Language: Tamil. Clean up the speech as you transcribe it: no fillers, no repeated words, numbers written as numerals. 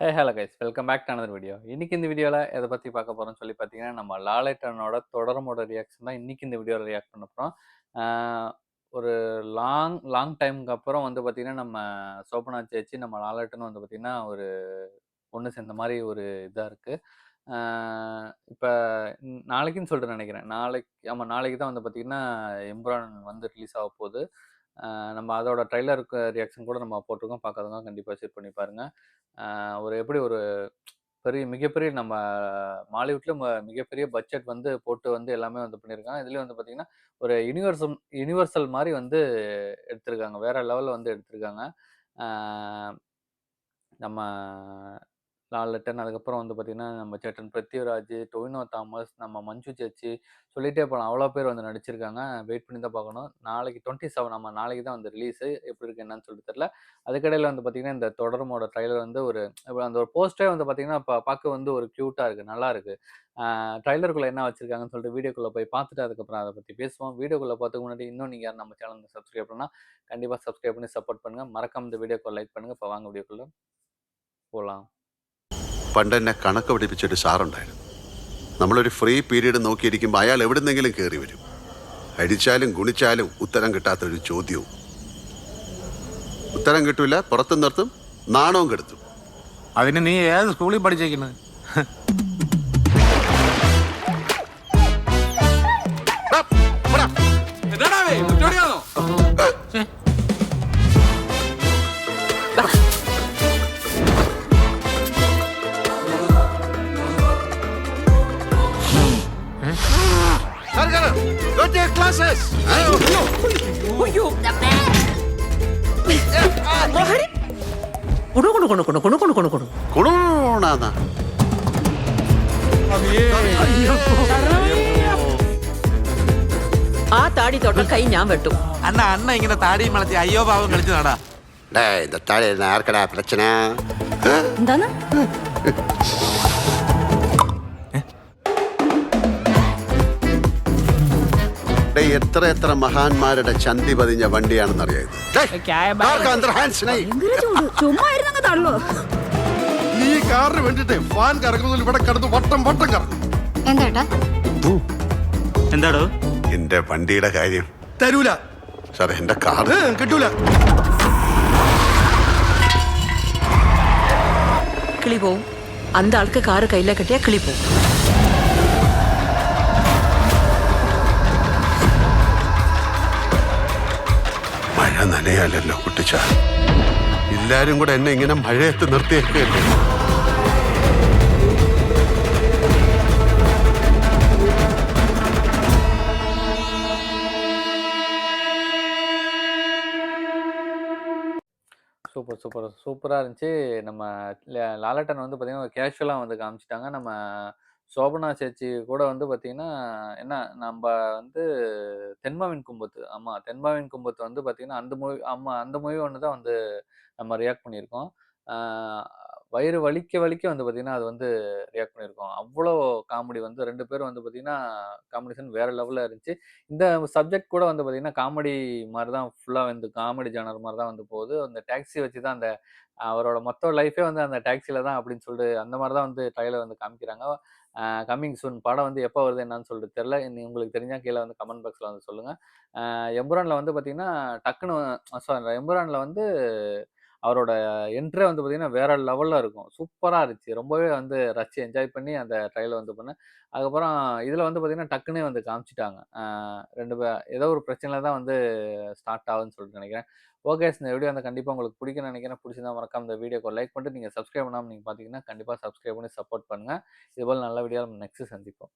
Hello guys, welcome back to another video. இன்னைக்கு இந்த வீடியோவில் எதை பற்றி பார்க்க போகிறோம்னு சொல்லி பார்த்தீங்கன்னா, நம்ம லாலேட்டனோட தொடரமோட ரியாக்ஷன் தான் இன்னைக்கு இந்த வீடியோவில் ரியாக்ட் பண்ண போகிறோம். ஒரு லாங் லாங் டைமுக்கு அப்புறம் வந்து பார்த்தீங்கன்னா, நம்ம சோபனா சேச்சி நம்ம லாலேட்டனும் வந்து பார்த்தீங்கன்னா ஒரு ஒன்று சேர்ந்த மாதிரி ஒரு இதாக இருக்குது. இப்போ நாளைக்குன்னு சொல்லிட்டு நினைக்கிறேன். நாளைக்கு தான் வந்து பார்த்தீங்கன்னா எம்புரான் வந்து ரிலீஸ் ஆக போகுது. நம்ம அதோட ட்ரைலருக்கு ரியாக்ஷன் கூட நம்ம போட்டிருக்கோம். பார்க்காதவங்க கண்டிப்பாக செக் பண்ணி பாருங்க. எப்படி ஒரு மிகப்பெரிய நம்ம மாலிவுட்ல மிகப்பெரிய பட்ஜெட் வந்து போட்டு வந்து எல்லாமே வந்து பண்ணியிருக்காங்க. இதுலயும் வந்து பார்த்தீங்கன்னா, ஒரு யுனிவர்சல் மாரி வந்து எடுத்திருக்காங்க. வேற லெவல்ல வந்து எடுத்திருக்காங்க. ஆ நம்ம லாலட்டன், அதுக்கப்புறம் வந்து பார்த்தீங்கன்னா, நம்ம சேட்டன் பிருத்திவிராஜ், டொவினோ தாமஸ், நம்ம மஞ்சு சேச்சி சொல்லிட்டே போலாம். அவ்வளோ பேர் வந்து நடிச்சிருக்காங்க. வெயிட் பண்ணி தான் பார்க்கணும். நாளைக்கு 27 ஆமா நாளைக்கு தான் வந்து ரிலீஸு. எப்படி இருக்கு என்னன்னு சொல்லிட்டு தெரியல. அதுக்கிடையில வந்து பார்த்தீங்கன்னா, இந்த தொடருமோட ட்ரைலர் வந்து அந்த ஒரு போஸ்டரே வந்து பார்த்தீங்கன்னா, பார்க்க வந்து ஒரு கியூட்டா இருக்கு. நல்லா இருக்கு. ட்ரைலருக்குள்ள என்ன வச்சிருக்காங்கன்னு சொல்லிட்டு வீடியோக்குள்ள போய் பார்த்துட்டு அதுக்கப்புறம் அத பத்தி பேசுவோம். வீடியோக்குள்ள போறதுக்கு முன்னாடி இன்னும் நீங்க யாரும் நம்ம சேனல் சப்ஸ்கிரைப் பண்ணா, கண்டிப்பா சப்ஸ்கிரைப் பண்ணி சப்போர்ட் பண்ணுங்க. மறக்காம இந்த வீடியோக்கு லைக் பண்ணுங்க. இப்ப வாங்க வீடியோக்குள்ள പോലാം. പണ്ടെന്നെ കണക്ക് പഠിപ്പിച്ചൊരു സാറുണ്ടായിരുന്നു. നമ്മളൊരു ഫ്രീ പീരീഡ് നോക്കിയിരിക്കുമ്പോൾ അയാൾ എവിടുന്നെങ്കിലും കയറി വരും. അടിച്ചാലും ഗുണിച്ചാലും ഉത്തരം കിട്ടാത്തൊരു ചോദ്യവും. ഉത്തരം കിട്ടൂല, പുറത്തു നിർത്തും, നാണവും കെടുത്തും. അതിന് നീ ഏത് സ്കൂളിൽ പഠിച്ചേക്കുന്നത്? ആ താടി തൊട്ട കൈ ഞാൻ വെട്ടും. അണ്ണ ഇങ്ങനെ താടിയും വളർത്തി അയ്യോ പാവം കളിച്ചു നടാ. இந்த தாடி யாருக்கடா பிரச்சனை? എന്താണ് എത്ര എത്ര മഹാന്മാരുടെ ചന്തി പതിഞ്ഞ വണ്ടിയാണെന്നറിയാം. നീ കാറിന് വേണ്ടിട്ട് ഫാൻ കറങ്ങുന്നതിൽ ഇവിടെ കിടന്ന് വട്ടം വട്ടം കറങ്ങും. എന്താടോ എന്റെ വണ്ടിയുടെ കാര്യം തരൂല സാറേ, എന്റെ കാർ കിട്ടൂല. കിളി പോവും. அந்த ஆளுக்கு காரு கையில கட்டியா கிளி போവും. മഴ നനയാലല്ലോ കുട്ടിച്ച. എല്ലാരും കൂടെ എന്നെ ഇങ്ങനെ മഴയത്ത് നിർത്തിയേക്കല്ലേ. சூப்பரா இருந்துச்சு. நம்ம லாலட்டன் வந்து பார்த்தீங்கன்னா, கேஷுவலா வந்து காமிச்சுட்டாங்க. நம்ம சோபனா சேச்சி கூட வந்து பார்த்தீங்கன்னா, என்ன நம்ப வந்து தென்மாவின் கும்பத்து. ஆமா, தென்மாவின் கும்பத்து வந்து பார்த்தீங்கன்னா, அந்த மூவி ஒண்ணு தான் வந்து நம்ம ரியாக்ட் பண்ணியிருக்கோம். ஆ வயிறு வலிக்க வந்து பார்த்தீங்கன்னா, அது வந்து ரியாக்ட் பண்ணியிருக்கோம். அவ்வளோ காமெடி வந்து 2 பேரும் வந்து பார்த்தீங்கன்னா, காம்பினேஷன் வேற லெவல்ல இருந்துச்சு. இந்த சப்ஜெக்ட் கூட வந்து பார்த்தீங்கன்னா, காமெடி மாரி தான் ஃபுல்லா வந்து காமெடி ஜானர் மாரி தான் வந்து போகுது. அந்த டாக்ஸி வச்சு தான் அந்த அவரோட மொத்த லைஃபே வந்து அந்த டாக்ஸில தான் அப்படின்னு சொல்லிட்டு அந்த மாரி தான் வந்து ட்ரைலர் வந்து காமிக்கிறாங்க. கம்மிங் சூன் படம் வந்து எப்போ வருது என்னன்னு சொல்லிட்டு தெரியல. உங்களுக்கு தெரிஞ்சா கீழ வந்து கமெண்ட் பாக்ஸ்ல வந்து சொல்லுங்க. எம்புரான்ல வந்து பார்த்தீங்கன்னா, எம்புரான்ல வந்து அவரோட என்ட்ரே வந்து பார்த்தீங்கன்னா, வேற லெவல்ல இருக்கும். சூப்பரா இருந்துச்சு. ரொம்பவே வந்து ரசிச்சு என்ஜாய் பண்ணி அந்த ட்ரைலர் வந்து பண்ணேன். அதுக்கப்புறம் இதுல வந்து பார்த்தீங்கன்னா, டக்குன்னே வந்து காமிச்சுட்டாங்க. 2 ஏதோ ஒரு பிரச்சனையில தான் வந்து ஸ்டார்ட் ஆகுதுன்னு சொல்லிட்டு நினைக்கிறேன். ஓகே, இந்த வீடியோ வந்து கண்டிப்பா உங்களுக்கு பிடிக்கும்னு நினைக்கிறேன். பிடிச்சிருந்தா மறக்காம இந்த வீடியோக்கு லைக் பண்ணிட்டு, நீங்க சப்ஸ்கிரைப் பண்ணாம நீங்க பார்த்தீங்கன்னா, கண்டிப்பா சப்ஸ்கிரைப் பண்ணி சப்போர்ட் பண்ணுங்க. இதுபோல நல்ல வீடியோல நம்ம நெக்ஸ்ட் சந்திப்போம்.